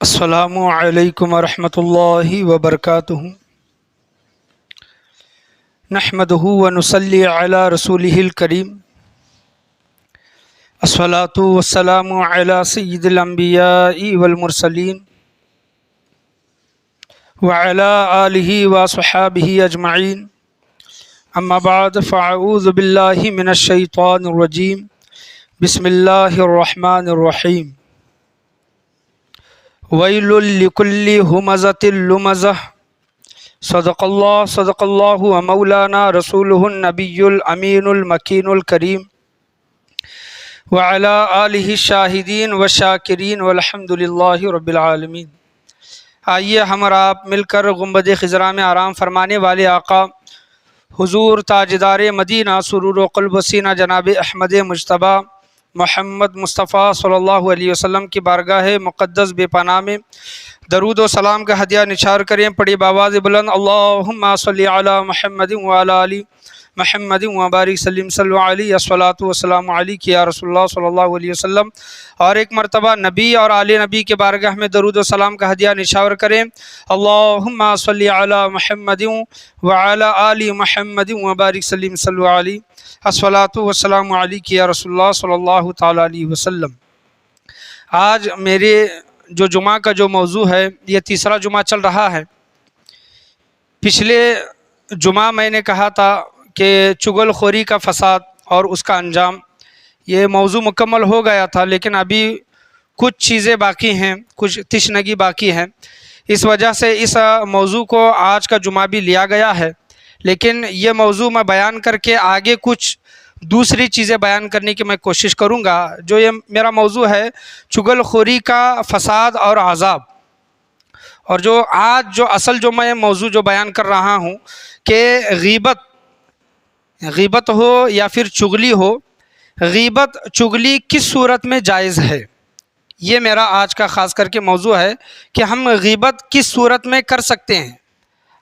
السلام علیکم ورحمۃ اللہ وبرکاتہ۔ نحمدہ ونصلی علی رسولہ الکریم، الصلاۃ والسلام علی سید الانبیاء والمرسلین وعلی آلہ وصحابہ اجمعین، اما بعد فاعوذ باللہ من الشیطان الرجیم، بسم اللہ الرحمن الرحیم۔ ویل لکل ہمزۃ لمزہ، صدق اللہ مولانا رسولہ النبی الامین المکین الکریم، وعلی آلہ الشاہدین والشاکرین والحمد للہ رب العالمین۔ آئیے ہم اور آپ مل کر گنبد خضرا میں آرام فرمانے والے آقا حضور تاجدار مدینہ سرور و قلب و سینہ جناب احمد مجتبیٰ محمد مصطفیٰ صلی اللہ علیہ وسلم کی بارگاہ مقدس بے پناہ میں درود و سلام کا ہدیہ نچھار کریں۔ پڑھی بآواز بلند اللہم صلی علی محمد وعلی آل محمد وبارک سلم صلی علیہ الصلاۃ والسلام علیک یا رسول اللہ صلی اللہ علیہ وسلم، اور ایک مرتبہ نبی اور آل نبی کے بارگاہ میں درود و سلام کا ہدیہ نچھاور کریں۔ اللہم صلی علی محمد وعلی آل محمد وبارک سلم صلی علیہ الصلاۃ والسلام علیک یا رسول اللہ صلی اللہ تعالیٰ علیہ وسلم۔ آج میرے جو جمعہ کا جو موضوع ہے، یہ تیسرا جمعہ چل رہا ہے۔ پچھلے جمعہ میں نے کہا تھا کہ چغل خوری کا فساد اور اس کا انجام، یہ موضوع مکمل ہو گیا تھا، لیکن ابھی کچھ چیزیں باقی ہیں، کچھ تشنگی باقی ہیں۔ اس وجہ سے اس موضوع کو آج کا جمعہ بھی لیا گیا ہے، لیکن یہ موضوع میں بیان کر کے آگے کچھ دوسری چیزیں بیان کرنے کی میں کوشش کروں گا۔ جو یہ میرا موضوع ہے چغل خوری کا فساد اور عذاب، اور جو آج جو اصل جو میں موضوع جو بیان کر رہا ہوں کہ غیبت ہو یا پھر چغلی ہو، غیبت چغلی کس صورت میں جائز ہے، یہ میرا آج کا خاص کر کے موضوع ہے کہ ہم غیبت کس صورت میں کر سکتے ہیں۔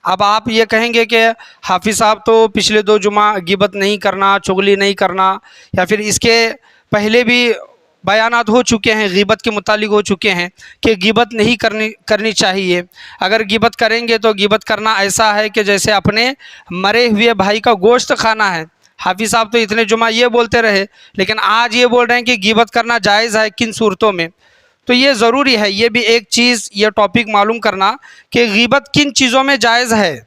اب آپ یہ کہیں گے کہ حافظ صاحب تو پچھلے 2 جمعہ غیبت نہیں کرنا، چغلی نہیں کرنا، یا پھر اس کے پہلے بھی بیانات ہو چکے ہیں، غیبت کے متعلق ہو چکے ہیں کہ غیبت نہیں کرنی چاہیے۔ اگر غیبت کریں گے تو غیبت کرنا ایسا ہے کہ جیسے اپنے مرے ہوئے بھائی کا گوشت کھانا ہے۔ حافظ صاحب تو اتنے جمعہ یہ بولتے رہے، لیکن آج یہ بول رہے ہیں کہ غیبت کرنا جائز ہے کن صورتوں میں۔ تو یہ ضروری ہے، یہ بھی ایک چیز، یہ ٹاپک معلوم کرنا کہ غیبت کن چیزوں میں جائز ہے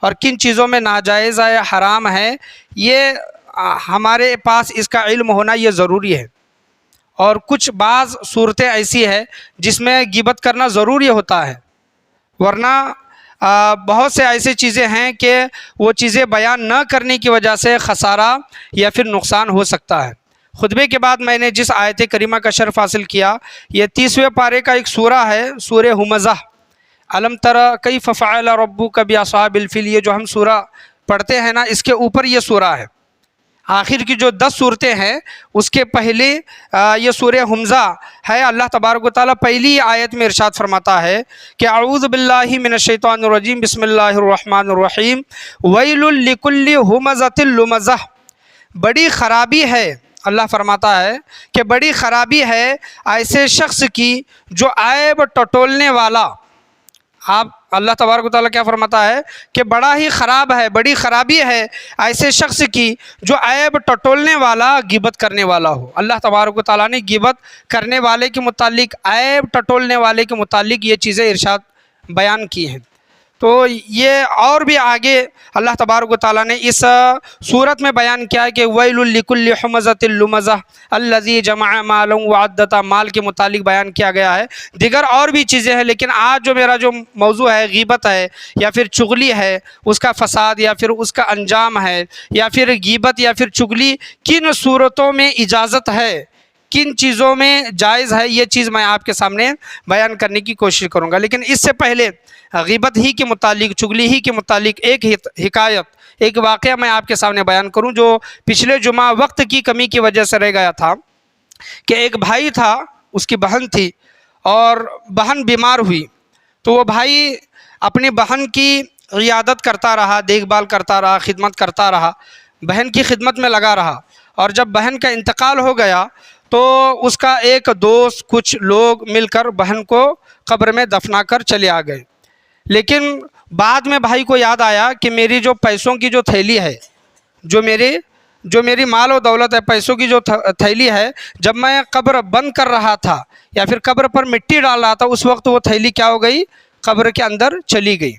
اور کن چیزوں میں ناجائز ہے، حرام ہے، یہ ہمارے پاس اس کا علم ہونا یہ ضروری ہے۔ اور کچھ بعض صورتیں ایسی ہے جس میں غیبت کرنا ضروری ہوتا ہے، ورنہ بہت سے ایسی چیزیں ہیں کہ وہ چیزیں بیان نہ کرنے کی وجہ سے خسارہ یا پھر نقصان ہو سکتا ہے۔ خطبے کے بعد میں نے جس آیت کریمہ کا شرف حاصل کیا، یہ 30ویں پارے کا ایک سورہ ہے، سورہ ہمزہ، الم تر کیف فعل ربک باصحاب الفیل۔ یہ جو ہم سورہ پڑھتے ہیں نا، اس کے اوپر یہ سورہ ہے۔ آخر کی جو 10 صورتیں ہیں اس کے پہلے یہ سورہ ہمزہ ہے۔ اللہ تبارک و تعالیٰ پہلی آیت میں ارشاد فرماتا ہے کہ اعوذ باللہ من الشیطان الرجیم، بسم اللہ الرحمن الرحیم، ویل لکل ہمزۃ لمزہ۔ بڑی خرابی ہے، اللہ فرماتا ہے کہ بڑی خرابی ہے ایسے شخص کی جو عیب ٹٹولنے والا۔ آپ اللہ تبارک و تعالیٰ کیا فرماتا ہے کہ بڑا ہی خراب ہے، بڑی خرابی ہے ایسے شخص کی جو عیب ٹٹولنے والا، غیبت کرنے والا ہو۔ اللہ تبارک و تعالیٰ نے غیبت کرنے والے کے متعلق، عیب ٹٹولنے والے کے متعلق یہ چیزیں ارشاد بیان کی ہیں۔ تو یہ اور بھی آگے اللہ تبارک و تعالیٰ نے اس صورت میں بیان کیا ہے کہ ویل لکل ہمزۃ لمزہ الذی جمع مالا وعدہ، مال کے متعلق بیان کیا گیا ہے۔ دیگر اور بھی چیزیں ہیں، لیکن آج جو میرا جو موضوع ہے غیبت ہے یا پھر چغلی ہے، اس کا فساد یا پھر اس کا انجام ہے، یا پھر غیبت یا پھر چغلی کن صورتوں میں اجازت ہے، کن چیزوں میں جائز ہے، یہ چیز میں آپ کے سامنے بیان کرنے کی کوشش کروں گا۔ لیکن اس سے پہلے غیبت ہی کے متعلق، چغلی ہی کے متعلق ایک حکایت، ایک واقعہ میں آپ کے سامنے بیان کروں جو پچھلے جمعہ وقت کی کمی کی وجہ سے رہ گیا تھا۔ کہ ایک بھائی تھا، اس کی بہن تھی، اور بہن بیمار ہوئی تو وہ بھائی اپنی بہن کی عیادت کرتا رہا، دیکھ بھال کرتا رہا، خدمت کرتا رہا، بہن کی خدمت میں لگا رہا۔ اور جب بہن کا انتقال ہو گیا تو اس کا ایک دوست، کچھ لوگ مل کر بہن کو قبر میں دفنا کر چلے آ گئے۔ لیکن بعد میں بھائی کو یاد آیا کہ میری جو پیسوں کی جو تھیلی ہے، جو میری مال و دولت ہے، پیسوں کی جو تھیلی ہے، جب میں قبر بند کر رہا تھا یا پھر قبر پر مٹی ڈال رہا تھا، اس وقت وہ تھیلی کیا ہو گئی؟ قبر کے اندر چلی گئی۔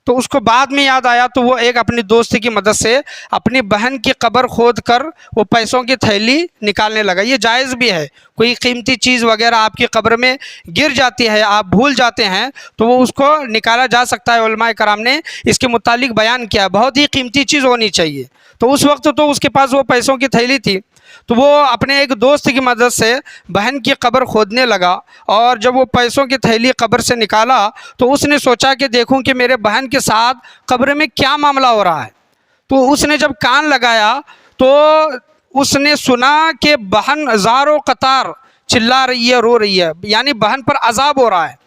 تو اس کو بعد میں یاد آیا تو وہ ایک اپنی دوست کی مدد سے اپنی بہن کی قبر کھود کر وہ پیسوں کی تھیلی نکالنے لگا۔ یہ جائز بھی ہے، کوئی قیمتی چیز وغیرہ آپ کی قبر میں گر جاتی ہے، آپ بھول جاتے ہیں تو وہ اس کو نکالا جا سکتا ہے۔ علماء کرام نے اس کے متعلق بیان کیا، بہت ہی قیمتی چیز ہونی چاہیے۔ تو اس وقت تو اس کے پاس وہ پیسوں کی تھیلی تھی، تو وہ اپنے ایک دوست کی مدد سے بہن کی قبر کھودنے لگا، اور جب وہ پیسوں کی تھیلی قبر سے نکالا تو اس نے سوچا کہ دیکھوں کہ میرے بہن کے ساتھ قبر میں کیا معاملہ ہو رہا ہے۔ تو اس نے جب کان لگایا تو اس نے سنا کہ بہن زار و قطار چلا رہی ہے، رو رہی ہے، یعنی بہن پر عذاب ہو رہا ہے۔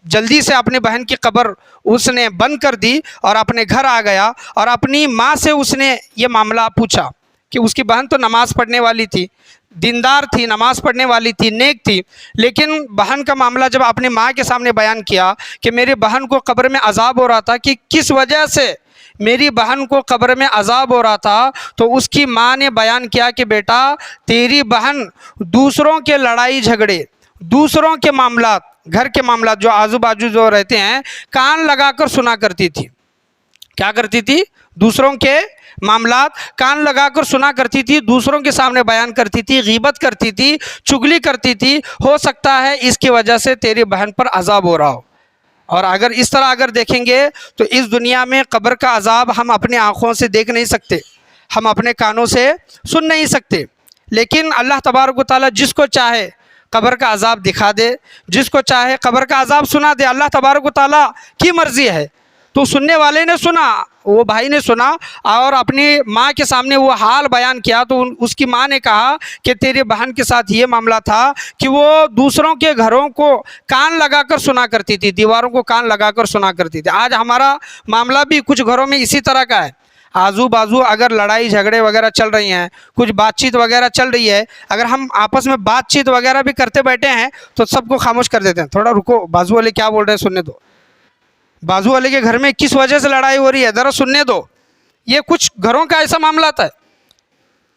جلدی سے اپنی بہن کی قبر اس نے بند کر دی اور اپنے گھر آ گیا، اور اپنی ماں سے اس نے یہ معاملہ پوچھا کہ اس کی بہن تو نماز پڑھنے والی تھی، دیندار تھی، نماز پڑھنے والی تھی، نیک تھی، لیکن بہن کا معاملہ جب اپنی ماں کے سامنے بیان کیا کہ میری بہن کو قبر میں عذاب ہو رہا تھا، کہ کس وجہ سے میری بہن کو قبر میں عذاب ہو رہا تھا، تو اس کی ماں نے بیان کیا کہ بیٹا تیری بہن دوسروں کے لڑائی جھگڑے، دوسروں کے معاملات، گھر کے معاملات جو آزو بازو جو رہتے ہیں، کان لگا کر سنا کرتی تھی۔ کیا کرتی تھی؟ دوسروں کے معاملات کان لگا کر سنا کرتی تھی، دوسروں کے سامنے بیان کرتی تھی، غیبت کرتی تھی، چغلی کرتی تھی۔ ہو سکتا ہے اس کی وجہ سے تیری بہن پر عذاب ہو رہا ہو۔ اور اگر اس طرح اگر دیکھیں گے تو اس دنیا میں قبر کا عذاب ہم اپنے آنکھوں سے دیکھ نہیں سکتے، ہم اپنے کانوں سے سن نہیں سکتے، لیکن اللہ تبارک و تعالیٰ جس کو چاہے قبر کا عذاب دکھا دے، جس کو چاہے قبر کا عذاب سنا دے، اللہ تبارک و تعالیٰ کی مرضی ہے۔ تو سننے والے نے سنا، وہ بھائی نے سنا اور اپنی ماں کے سامنے وہ حال بیان کیا، تو اس کی ماں نے کہا کہ تیری بہن کے ساتھ یہ معاملہ تھا کہ وہ دوسروں کے گھروں کو کان لگا کر سنا کرتی تھی، دیواروں کو کان لگا کر سنا کرتی تھی۔ آج ہمارا معاملہ بھی کچھ گھروں میں اسی طرح کا ہے۔ آزو بازو اگر لڑائی جھگڑے وغیرہ چل رہی ہیں، کچھ بات چیت وغیرہ چل رہی ہے، اگر ہم آپس میں بات چیت وغیرہ بھی کرتے بیٹھے ہیں تو سب کو خاموش کر دیتے ہیں، تھوڑا رکو، بازو والے کیا بول رہے ہیں سننے دو، بازو والے کے گھر میں کس وجہ سے لڑائی ہو رہی ہے ذرا سننے دو۔ یہ کچھ گھروں کا ایسا معاملہ ہے۔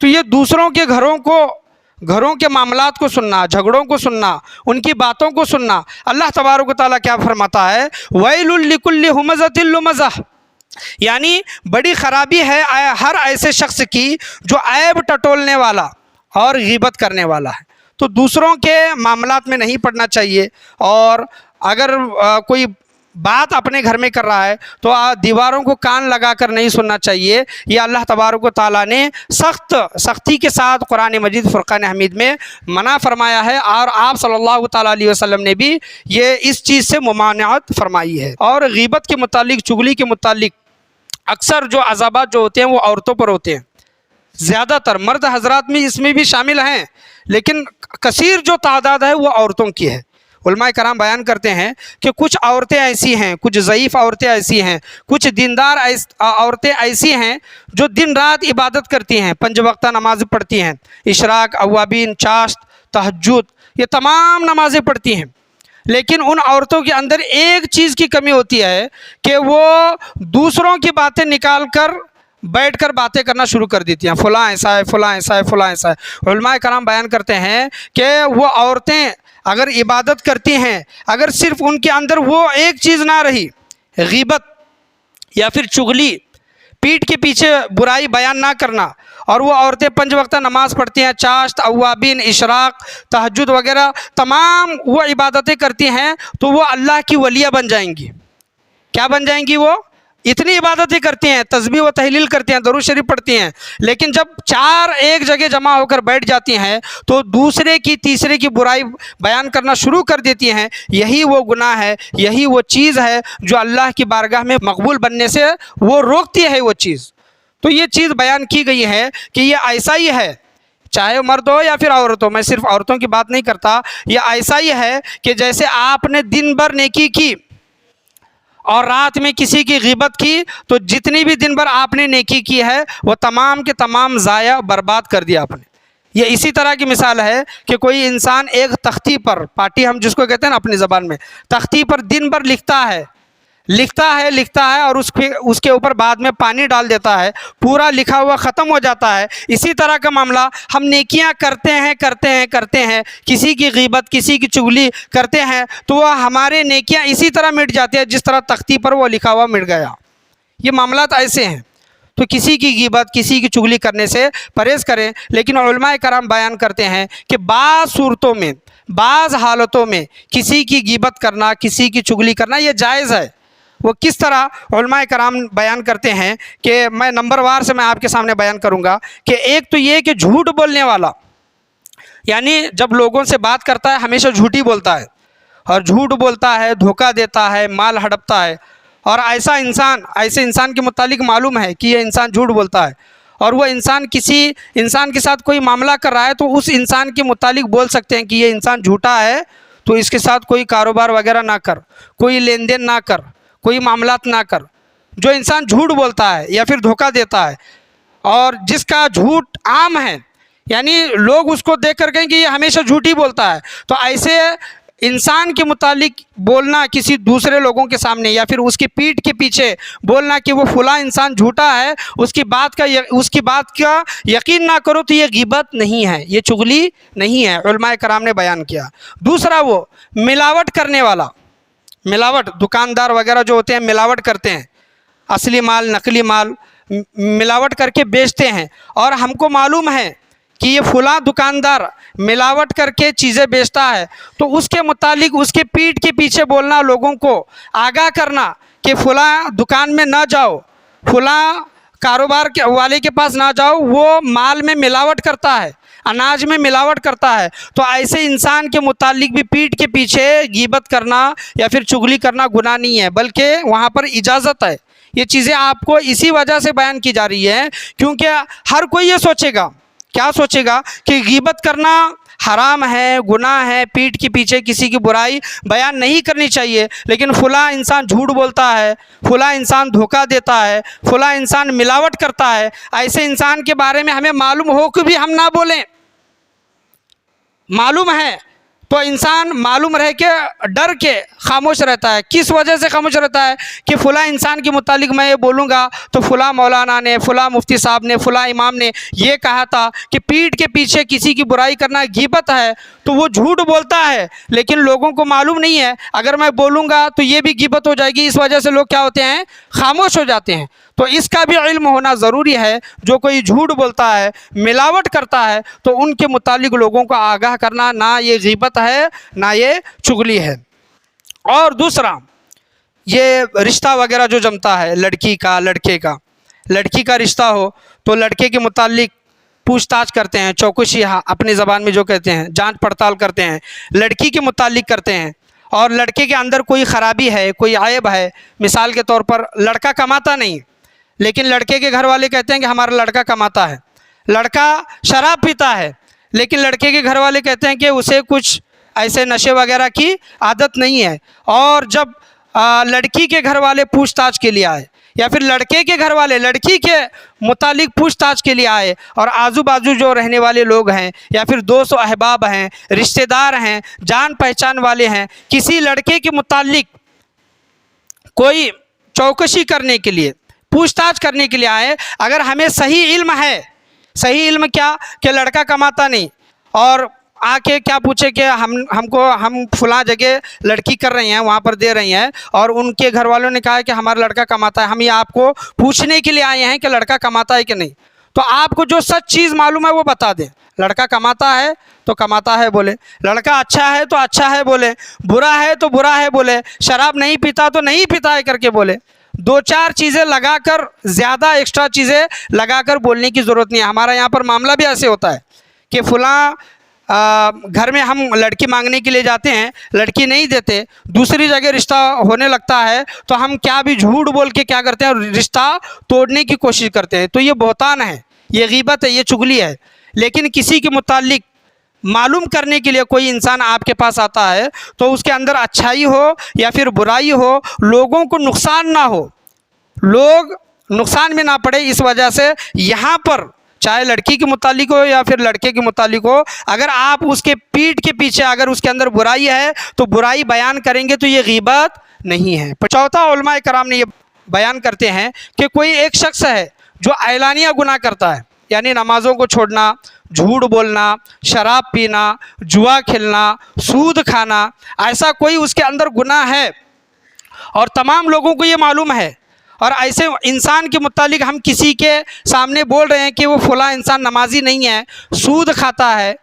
تو یہ دوسروں کے گھروں کے معاملات کو سننا، جھگڑوں کو سننا، ان کی باتوں کو سننا، اللہ تبارک و تعالیٰ کیا فرماتا ہے؟ وَيْلٌ لِكُلِّ ہُمَزَةٍ لُمَزَةٍ، یعنی بڑی خرابی ہے ہر ایسے شخص کی جو عیب ٹٹولنے والا اور غیبت کرنے والا ہے۔ تو دوسروں کے معاملات میں نہیں پڑنا چاہیے، اور اگر کوئی بات اپنے گھر میں کر رہا ہے تو دیواروں کو کان لگا کر نہیں سننا چاہیے۔ یہ اللہ تبارک و تعالیٰ نے سختی کے ساتھ قرآن مجید فرقان حمید میں منع فرمایا ہے، اور آپ صلی اللہ تعالیٰ علیہ وسلم نے بھی یہ اس چیز سے ممانعت فرمائی ہے۔ اور غیبت کے متعلق، چغلی کے متعلق اکثر جو عذابات جو ہوتے ہیں وہ عورتوں پر ہوتے ہیں، زیادہ تر مرد حضرات میں اس میں بھی شامل ہیں، لیکن کثیر جو تعداد ہے وہ عورتوں کی ہے۔ علماء کرام بیان کرتے ہیں کہ کچھ عورتیں ایسی ہیں، کچھ ضعیف عورتیں ایسی ہیں، کچھ دیندار عورتیں ایسی ہیں جو دن رات عبادت کرتی ہیں، 5 وقتہ نماز پڑھتی ہیں، اشراق، اوابین، چاشت، تہجد، یہ تمام نمازیں پڑھتی ہیں، لیکن ان عورتوں کے اندر ایک چیز کی کمی ہوتی ہے کہ وہ دوسروں کی باتیں نکال کر بیٹھ کر باتیں کرنا شروع کر دیتی ہیں، فلاں ایسا ہے، فلاں ایسا ہے، فلاں ایسا ہے۔ علماء کرام بیان کرتے ہیں کہ وہ عورتیں اگر عبادت کرتی ہیں، اگر صرف ان کے اندر وہ ایک چیز نہ رہی، غیبت یا پھر چغلی، پیٹھ کے پیچھے برائی بیان نہ کرنا، اور وہ عورتیں 5 وقتہ نماز پڑھتی ہیں، چاشت، اوابین، اشراق، تہجد وغیرہ تمام وہ عبادتیں کرتی ہیں، تو وہ اللہ کی ولیہ بن جائیں گی۔ کیا بن جائیں گی؟ وہ اتنی عبادتیں کرتی ہیں، تسبیح و تحلیل کرتی ہیں، درود شریف پڑھتی ہیں، لیکن جب 4 ایک جگہ جمع ہو کر بیٹھ جاتی ہیں تو دوسرے کی تیسرے کی برائی بیان کرنا شروع کر دیتی ہیں۔ یہی وہ گناہ ہے، یہی وہ چیز ہے جو اللہ کی بارگاہ میں مقبول بننے سے وہ روکتی ہے وہ چیز۔ تو یہ چیز بیان کی گئی ہے کہ یہ ایسا ہی ہے، چاہے مرد ہو یا پھر عورت ہو، میں صرف عورتوں کی بات نہیں کرتا، یہ ایسا ہی ہے کہ جیسے آپ نے دن بھر نیکی کی اور رات میں کسی کی غیبت کی، تو جتنی بھی دن بھر آپ نے نیکی کی ہے وہ تمام کے تمام ضائع برباد کر دیا آپ نے۔ یہ اسی طرح کی مثال ہے کہ کوئی انسان ایک تختی پر، پاٹی ہم جس کو کہتے ہیں نا اپنی زبان میں، تختی پر دن بھر لکھتا ہے اور اس کے اوپر بعد میں پانی ڈال دیتا ہے، پورا لکھا ہوا ختم ہو جاتا ہے۔ اسی طرح کا معاملہ ہم نیکیاں کرتے ہیں، کسی کی غیبت، کسی کی چغلی کرتے ہیں تو وہ ہمارے نیکیاں اسی طرح مٹ جاتی ہیں جس طرح تختی پر وہ لکھا ہوا مٹ گیا۔ یہ معاملات ایسے ہیں، تو کسی کی غیبت، کسی کی چغلی کرنے سے پرہیز کریں۔ لیکن علماء کرام بیان کرتے ہیں کہ بعض صورتوں میں، بعض حالتوں میں کسی کی غیبت کرنا، کسی کی چغلی کرنا یہ جائز ہے۔ وہ کس طرح علماء کرام بیان کرتے ہیں کہ میں نمبر وار سے میں آپ کے سامنے بیان کروں گا کہ ایک تو یہ کہ جھوٹ بولنے والا، یعنی جب لوگوں سے بات کرتا ہے ہمیشہ جھوٹ ہی بولتا ہے، اور جھوٹ بولتا ہے، دھوکہ دیتا ہے، مال ہڑپتا ہے، اور ایسے انسان کے متعلق معلوم ہے کہ یہ انسان جھوٹ بولتا ہے، اور وہ انسان کسی انسان کے ساتھ کوئی معاملہ کر رہا ہے تو اس انسان کے متعلق بول سکتے ہیں کہ یہ انسان جھوٹا ہے، تو اس کے ساتھ کوئی کاروبار وغیرہ نہ کر، کوئی لین دین نہ کر، کوئی معاملات نہ کر۔ جو انسان جھوٹ بولتا ہے یا پھر دھوکہ دیتا ہے اور جس کا جھوٹ عام ہے، یعنی لوگ اس کو دیکھ کر کہیں کہ یہ ہمیشہ جھوٹ ہی بولتا ہے، تو ایسے انسان کے متعلق بولنا کسی دوسرے لوگوں کے سامنے یا پھر اس کی پیٹھ کے پیچھے بولنا کہ وہ فلاں انسان جھوٹا ہے، اس کی بات کا یقین نہ کرو، تو یہ غیبت نہیں ہے، یہ چغلی نہیں ہے، علماء کرام نے بیان کیا۔ دوسرا وہ ملاوٹ کرنے والا، ملاوٹ، دکاندار وغیرہ جو ہوتے ہیں ملاوٹ کرتے ہیں، اصلی مال نقلی مال ملاوٹ کر کے بیچتے ہیں، اور ہم کو معلوم ہے کہ یہ فلاں دکاندار ملاوٹ کر کے چیزیں بیچتا ہے، تو اس کے متعلق اس کے پیٹھ کے پیچھے بولنا، لوگوں کو آگاہ کرنا کہ فلاں دکان میں نہ جاؤ، فلاں کاروبار والے کے پاس نہ جاؤ، وہ مال میں ملاوٹ کرتا ہے، اناج میں ملاوٹ کرتا ہے، تو ایسے انسان کے متعلق بھی پیٹھ کے پیچھے غیبت کرنا یا پھر چغلی کرنا گناہ نہیں ہے، بلکہ وہاں پر اجازت ہے۔ یہ چیزیں آپ کو اسی وجہ سے بیان کی جا رہی ہے کیونکہ ہر کوئی یہ سوچے گا، کیا سوچے گا کہ غیبت کرنا حرام ہے، گناہ ہے، پیٹھ کے پیچھے کسی کی برائی بیان نہیں کرنی چاہیے، لیکن فلاں انسان جھوٹ بولتا ہے، فلاں انسان دھوکہ دیتا ہے، فلاں انسان ملاوٹ کرتا ہے، ایسے انسان کے بارے میں ہمیں معلوم ہو کہ بھی ہم نہ بولیں۔ معلوم ہے تو انسان معلوم رہ کے ڈر کے خاموش رہتا ہے۔ کس وجہ سے خاموش رہتا ہے کہ فلاں انسان کے متعلق میں یہ بولوں گا تو فلاں مولانا نے، فلاں مفتی صاحب نے، فلاں امام نے یہ کہا تھا کہ پیٹھ کے پیچھے کسی کی برائی کرنا غیبت ہے، تو وہ جھوٹ بولتا ہے، لیکن لوگوں کو معلوم نہیں ہے، اگر میں بولوں گا تو یہ بھی غیبت ہو جائے گی، اس وجہ سے لوگ کیا ہوتے ہیں، خاموش ہو جاتے ہیں۔ تو اس کا بھی علم ہونا ضروری ہے۔ جو کوئی جھوٹ بولتا ہے، ملاوٹ کرتا ہے، تو ان کے متعلق لوگوں کو آگاہ کرنا، نہ یہ غیبت ہے نہ یہ چغلی ہے۔ اور دوسرا، یہ رشتہ وغیرہ جو جمتا ہے، لڑکی کا لڑکی کا رشتہ ہو تو لڑکے کے متعلق پوچھ تاچھ کرتے ہیں، چوکشی اپنی زبان میں جو کہتے ہیں، جانچ پڑتال کرتے ہیں، لڑکی کے متعلق کرتے ہیں، اور لڑکے کے اندر کوئی خرابی ہے، کوئی عیب ہے، مثال کے طور پر لڑکا کماتا نہیں، لیکن لڑکے کے گھر والے کہتے ہیں کہ ہمارا لڑکا کماتا ہے، لڑکا شراب پیتا ہے، لیکن لڑکے کے گھر والے کہتے ہیں کہ اسے کچھ ایسے نشے وغیرہ کی عادت نہیں ہے، اور جب لڑکی کے گھر والے پوچھ تاچھ کے لیے آئے، یا پھر لڑکے کے گھر والے لڑکی کے متعلق پوچھ تاچھ کے لیے آئے، اور آزو بازو جو رہنے والے لوگ ہیں، یا پھر دوست و احباب ہیں، رشتہ دار ہیں، جان پہچان والے ہیں، کسی لڑکے کے متعلق کوئی چوکشی کرنے کے لیے، پوچھ تاچھ کرنے کے لیے آئے، اگر ہمیں صحیح علم ہے، صحیح علم کیا کہ لڑکا کماتا نہیں، اور آ کے کیا پوچھے کہ ہم فلاں جگہ لڑکی کر رہے ہیں، وہاں پر دے رہی ہیں، اور ان کے گھر والوں نے کہا کہ ہمارا لڑکا کماتا ہے، ہم یہ آپ کو پوچھنے کے لیے آئے ہیں کہ لڑکا کماتا ہے کہ نہیں، تو آپ کو جو سچ چیز معلوم ہے وہ بتا دیں۔ لڑکا کماتا ہے تو کماتا ہے بولے، لڑکا اچھا ہے تو اچھا ہے بولے، برا ہے تو برا ہے بولے، شراب نہیں پیتا تو نہیں پیتا ہے کر کے بولے۔ دو چار چیزیں لگا کر، زیادہ ایکسٹرا چیزیں لگا کر بولنے کی ضرورت نہیں ہے۔ ہمارا یہاں پر معاملہ بھی ایسے ہوتا ہے کہ فلاں گھر میں ہم لڑکی مانگنے کے لیے جاتے ہیں، لڑکی نہیں دیتے، دوسری جگہ رشتہ ہونے لگتا ہے، تو ہم کیا بھی جھوٹ بول کے کیا کرتے ہیں، رشتہ توڑنے کی کوشش کرتے ہیں، تو یہ بہتان ہے، یہ غیبت ہے، یہ چغلی ہے۔ لیکن کسی کے متعلق معلوم کرنے کے لیے کوئی انسان آپ کے پاس آتا ہے تو اس کے اندر اچھائی ہو یا پھر برائی ہو، لوگوں کو نقصان نہ ہو، لوگ نقصان میں نہ پڑے، اس وجہ سے یہاں پر چاہے لڑکی کے متعلق ہو یا پھر لڑکے کے متعلق ہو، اگر آپ اس کے پیٹھ کے پیچھے اگر اس کے اندر برائی ہے تو برائی بیان کریں گے تو یہ غیبت نہیں ہے۔ چوتھا علماء کرام نے یہ بیان کرتے ہیں کہ کوئی ایک شخص ہے جو اعلانیہ گناہ کرتا ہے، یعنی نمازوں کو چھوڑنا، جھوٹ بولنا، شراب پینا، جوا کھیلنا، سود کھانا، ایسا کوئی اس کے اندر گناہ ہے اور تمام لوگوں کو یہ معلوم ہے، اور ایسے انسان کے متعلق ہم کسی کے سامنے بول رہے ہیں کہ وہ فلاں انسان نمازی نہیں ہے، سود کھاتا ہے،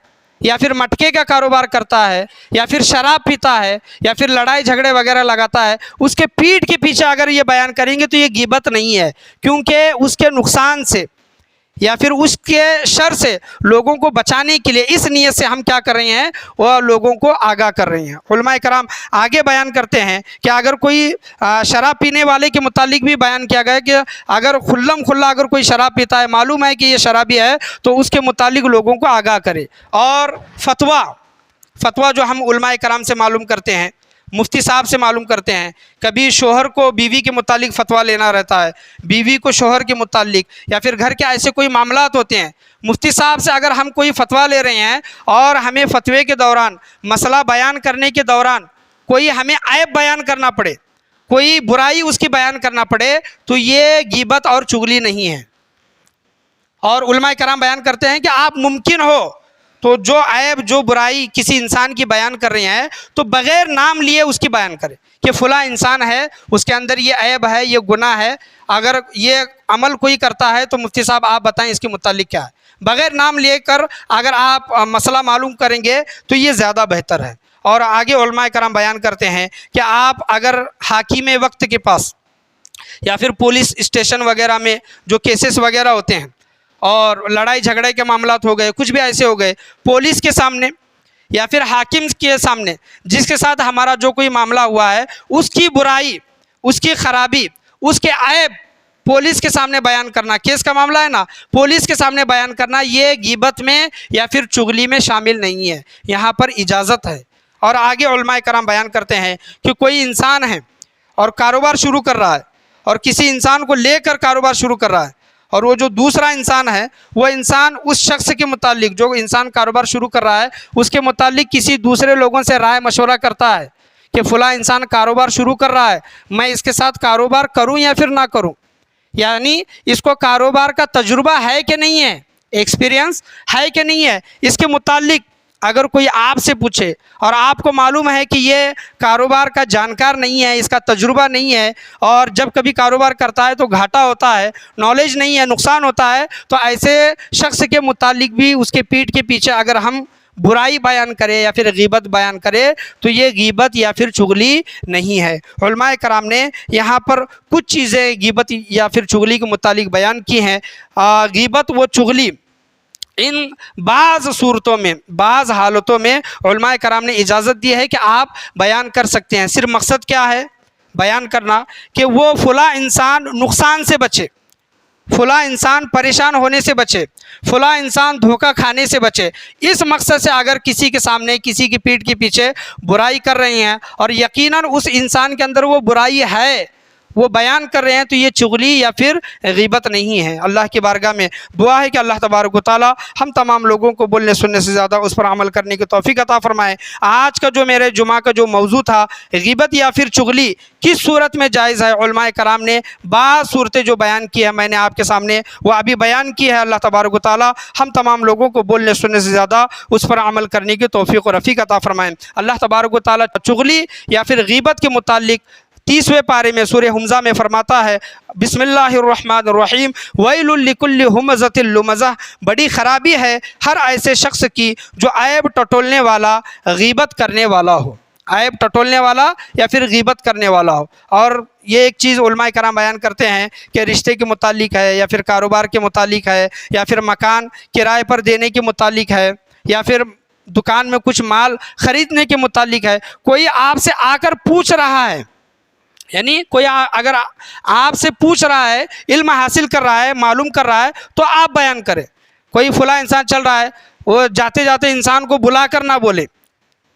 یا پھر مٹکے کا کاروبار کرتا ہے، یا پھر شراب پیتا ہے، یا پھر لڑائی جھگڑے وغیرہ لگاتا ہے، اس کے پیٹھ کے پیچھے اگر یہ بیان کریں گے تو یہ غیبت نہیں ہے، کیونکہ اس کے نقصان سے یا پھر اس کے شر سے لوگوں کو بچانے کے لیے اس نیت سے ہم کیا کر رہے ہیں، وہ لوگوں کو آگاہ کر رہے ہیں۔ علماء کرام آگے بیان کرتے ہیں کہ اگر کوئی شراب پینے والے کے متعلق بھی بیان کیا گیا ہے کہ اگر کھلم کھلا اگر کوئی شراب پیتا ہے، معلوم ہے کہ یہ شرابی ہے، تو اس کے متعلق لوگوں کو آگاہ کرے۔ اور فتویٰ جو ہم علماء کرام سے معلوم کرتے ہیں، مفتی صاحب سے معلوم کرتے ہیں، کبھی شوہر کو بیوی کے متعلق فتویٰ لینا رہتا ہے، بیوی کو شوہر کے متعلق، یا پھر گھر کے ایسے کوئی معاملات ہوتے ہیں، مفتی صاحب سے اگر ہم کوئی فتویٰ لے رہے ہیں اور ہمیں فتوے کے دوران، مسئلہ بیان کرنے کے دوران کوئی ہمیں عیب بیان کرنا پڑے، کوئی برائی اس کی بیان کرنا پڑے، تو یہ غیبت اور چغلی نہیں ہے۔ اور علماء کرام بیان کرتے ہیں کہ آپ ممکن ہو تو جو عیب جو برائی کسی انسان کی بیان کر رہے ہیں تو بغیر نام لیے اس کی بیان کریں کہ فلاں انسان ہے، اس کے اندر یہ عیب ہے، یہ گناہ ہے، اگر یہ عمل کوئی کرتا ہے تو مفتی صاحب آپ بتائیں اس کے متعلق کیا ہے، بغیر نام لے کر اگر آپ مسئلہ معلوم کریں گے تو یہ زیادہ بہتر ہے۔ اور آگے علماء کرام بیان کرتے ہیں کہ آپ اگر حاکم وقت کے پاس یا پھر پولیس اسٹیشن وغیرہ میں جو کیسز وغیرہ ہوتے ہیں اور لڑائی جھگڑے کے معاملات ہو گئے، کچھ بھی ایسے ہو گئے، پولیس کے سامنے یا پھر حاکم کے سامنے جس کے ساتھ ہمارا جو کوئی معاملہ ہوا ہے، اس کی برائی، اس کی خرابی، اس کے عیب پولیس کے سامنے بیان کرنا، کیس کا معاملہ ہے نا، پولیس کے سامنے بیان کرنا، یہ غیبت میں یا پھر چغلی میں شامل نہیں ہے، یہاں پر اجازت ہے۔ اور آگے علماء کرام بیان کرتے ہیں کہ کوئی انسان ہے اور کاروبار شروع کر رہا ہے، اور کسی انسان کو لے کر کاروبار شروع کر رہا ہے، اور وہ جو دوسرا انسان ہے، وہ انسان اس شخص کے متعلق، جو انسان کاروبار شروع کر رہا ہے، اس کے متعلق کسی دوسرے لوگوں سے رائے مشورہ کرتا ہے کہ فلاں انسان کاروبار شروع کر رہا ہے، میں اس کے ساتھ کاروبار کروں یا پھر نہ کروں، یعنی اس کو کاروبار کا تجربہ ہے کہ نہیں ہے، ایکسپیرینس ہے کہ نہیں ہے، اس کے متعلق اگر کوئی آپ سے پوچھے اور آپ کو معلوم ہے کہ یہ کاروبار کا جانکار نہیں ہے، اس کا تجربہ نہیں ہے، اور جب کبھی کاروبار کرتا ہے تو گھاٹا ہوتا ہے، نالج نہیں ہے، نقصان ہوتا ہے، تو ایسے شخص کے متعلق بھی اس کے پیٹھ کے پیچھے اگر ہم برائی بیان کرے یا پھر غیبت بیان کرے تو یہ غیبت یا پھر چغلی نہیں ہے۔ علماء کرام نے یہاں پر کچھ چیزیں غیبت یا پھر چغلی کے متعلق بیان کی ہیں۔ غیبت و چغلی ان بعض صورتوں میں، بعض حالتوں میں علماء کرام نے اجازت دی ہے کہ آپ بیان کر سکتے ہیں۔ صرف مقصد کیا ہے بیان کرنا؟ کہ وہ فلاں انسان نقصان سے بچے، فلاں انسان پریشان ہونے سے بچے، فلاں انسان دھوکہ کھانے سے بچے، اس مقصد سے اگر کسی کے سامنے کسی کی پیٹھ کے پیچھے برائی کر رہے ہیں اور یقیناً اس انسان کے اندر وہ برائی ہے، وہ بیان کر رہے ہیں، تو یہ چغلی یا پھر غیبت نہیں ہے۔ اللہ کی بارگاہ میں دعا ہے کہ اللہ تبارک و تعالی ہم تمام لوگوں کو بولنے سننے سے زیادہ اس پر عمل کرنے کی توفیق عطا فرمائے۔ آج کا جو میرے جمعہ کا جو موضوع تھا، غیبت یا پھر چغلی کس صورت میں جائز ہے، علماء کرام نے بعض صورتیں جو بیان کی ہے میں نے آپ کے سامنے وہ ابھی بیان کی ہے۔ اللہ تبارک و تعالی ہم تمام لوگوں کو بولنے سننے سے زیادہ اس پر عمل کرنے کی توفیق و رفیق عطا فرمائے۔ اللہ تبارک و تعالی چغلی یا پھر غیبت کے متعلق 30ویں پارے میں سورہ حمزہ میں فرماتا ہے، بسم اللہ الرحمن الرحیم، ویل لکل ہمزۃ لمزہ، بڑی خرابی ہے ہر ایسے شخص کی جو عیب ٹٹولنے والا، غیبت کرنے والا ہو، عیب ٹٹولنے والا یا پھر غیبت کرنے والا ہو۔ اور یہ ایک چیز علماء کرام بیان کرتے ہیں کہ رشتے کے متعلق ہے یا پھر کاروبار کے متعلق ہے یا پھر مکان کرائے پر دینے کے متعلق ہے یا پھر دکان میں کچھ مال خریدنے کے متعلق ہے، کوئی آپ سے آ کر پوچھ رہا ہے، یعنی کوئی اگر آپ سے پوچھ رہا ہے، علم حاصل کر رہا ہے، معلوم کر رہا ہے، تو آپ بیان کریں۔ کوئی فلاں انسان چل رہا ہے، وہ جاتے جاتے انسان کو بلا کر نہ بولے،